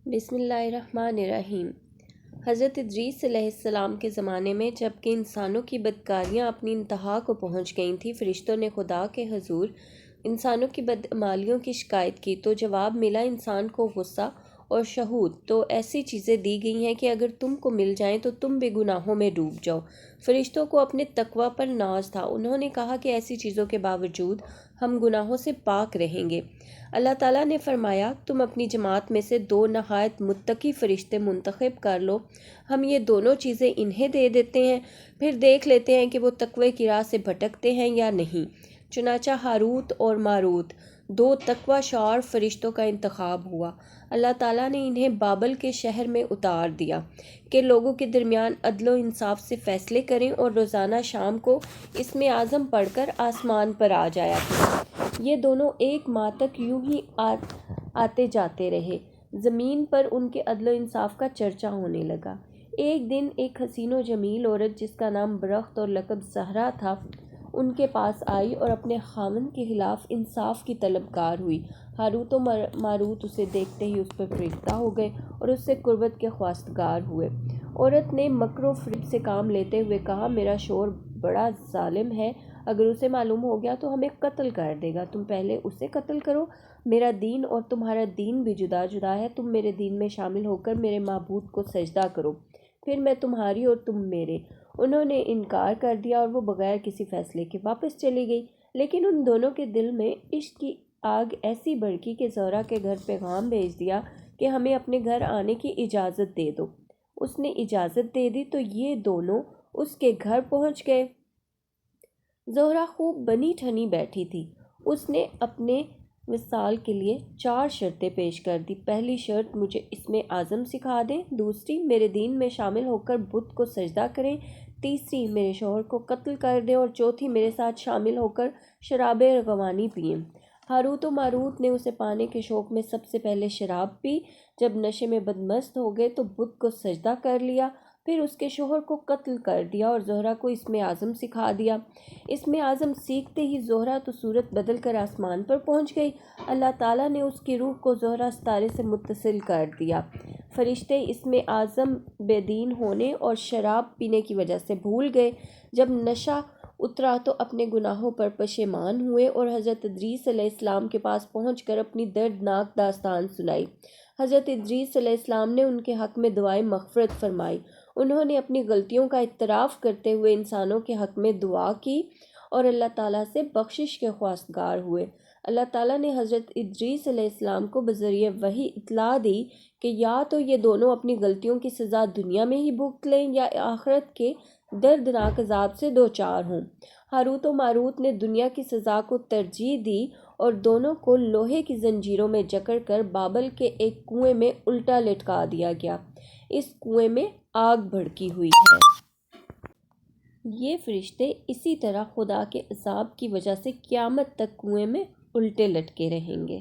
بسم اللہ الرحمن الرحیم۔ حضرت ادریس علیہ السلام کے زمانے میں جب کہ انسانوں کی بدکاریاں اپنی انتہا کو پہنچ گئی تھیں، فرشتوں نے خدا کے حضور انسانوں کی بدعمالیوں کی شکایت کی تو جواب ملا انسان کو غصہ اور شہود تو ایسی چیزیں دی گئی ہیں کہ اگر تم کو مل جائیں تو تم بھی گناہوں میں ڈوب جاؤ۔ فرشتوں کو اپنے تقویٰ پر ناز تھا، انہوں نے کہا کہ ایسی چیزوں کے باوجود ہم گناہوں سے پاک رہیں گے۔ اللہ تعالیٰ نے فرمایا تم اپنی جماعت میں سے 2 نہایت متقی فرشتے منتخب کر لو، ہم یہ دونوں چیزیں انہیں دے دیتے ہیں، پھر دیکھ لیتے ہیں کہ وہ تقوی کی راہ سے بھٹکتے ہیں یا نہیں۔ چنانچہ ہاروت اور ماروت 2 تقوی شعار فرشتوں کا انتخاب ہوا۔ اللہ تعالیٰ نے انہیں بابل کے شہر میں اتار دیا کہ لوگوں کے درمیان عدل و انصاف سے فیصلے کریں، اور روزانہ شام کو اسم اعظم پڑھ کر آسمان پر آ جایا کریں۔ یہ دونوں 1 ماہ تک یوں ہی آتے جاتے رہے۔ زمین پر ان کے عدل و انصاف کا چرچا ہونے لگا۔ ایک دن ایک حسین و جمیل عورت جس کا نام برخت اور لقب زہرا تھا ان کے پاس آئی اور اپنے خاوند کے خلاف انصاف کی طلبگار ہوئی۔ ہاروت و ماروت اسے دیکھتے ہی اس پر فریفتہ ہو گئے اور اس سے قربت کے خواستگار ہوئے۔ عورت نے مکر و فریب سے کام لیتے ہوئے کہا، میرا شوہر بڑا ظالم ہے، اگر اسے معلوم ہو گیا تو ہمیں قتل کر دے گا، تم پہلے اسے قتل کرو۔ میرا دین اور تمہارا دین بھی جدا جدا ہے، تم میرے دین میں شامل ہو کر میرے معبود کو سجدہ کرو، پھر میں تمہاری اور تم میرے۔ انہوں نے انکار کر دیا اور وہ بغیر کسی فیصلے کے واپس چلی گئی۔ لیکن ان دونوں کے دل میں عشق کی آگ ایسی بھڑکی کہ زہرا کے گھر پیغام بھیج دیا کہ ہمیں اپنے گھر آنے کی اجازت دے دو۔ اس نے اجازت دے دی تو یہ دونوں اس کے گھر پہنچ گئے۔ زہرا خوب بنی ٹھنی بیٹھی تھی۔ اس نے اپنے وصال کے لیے 4 شرطیں پیش کر دی۔ پہلی شرط، مجھے اسم اعظم سکھا دیں۔ دوسری، میرے دین میں شامل ہو کر بت کو سجدہ کریں۔ تیسری، میرے شوہر کو قتل کر دیں، اور چوتھی، میرے ساتھ شامل ہو کر شراب ارغوانی پئیں۔ ہاروت و ماروت نے اسے پانے کے شوق میں سب سے پہلے شراب پی، جب نشے میں بدمست ہو گئے تو بت کو سجدہ کر لیا، پھر اس کے شوہر کو قتل کر دیا اور زہرا کو اسم اعظم سکھا دیا۔ اسم اعظم سیکھتے ہی زہرا تو صورت بدل کر آسمان پر پہنچ گئی۔ اللہ تعالیٰ نے اس کی روح کو زہرا ستارے سے متصل کر دیا۔ فرشتے اسم اعظم بے دین ہونے اور شراب پینے کی وجہ سے بھول گئے۔ جب نشہ اترا تو اپنے گناہوں پر پشیمان ہوئے اور حضرت ادریس علیہ السلام کے پاس پہنچ کر اپنی دردناک داستان سنائی۔ حضرت ادریس علیہ السلام نے ان کے حق میں دعائے مغفرت فرمائی۔ انہوں نے اپنی غلطیوں کا اعتراف کرتے ہوئے انسانوں کے حق میں دعا کی اور اللہ تعالیٰ سے بخشش کے خواستگار ہوئے۔ اللہ تعالیٰ نے حضرت ادریس علیہ السلام کو بذریعہ وحی اطلاع دی کہ یا تو یہ دونوں اپنی غلطیوں کی سزا دنیا میں ہی بھگت لیں یا آخرت کے دردناک عذاب سے دوچار ہوں۔ ہاروت و ماروت نے دنیا کی سزا کو ترجیح دی اور دونوں کو لوہے کی زنجیروں میں جکڑ کر بابل کے ایک کنویں میں الٹا لٹکا دیا گیا۔ اس کنویں میں آگ بھڑکی ہوئی ہے۔ یہ فرشتے اسی طرح خدا کے عذاب کی وجہ سے قیامت تک کنویں میں الٹے لٹکے رہیں گے۔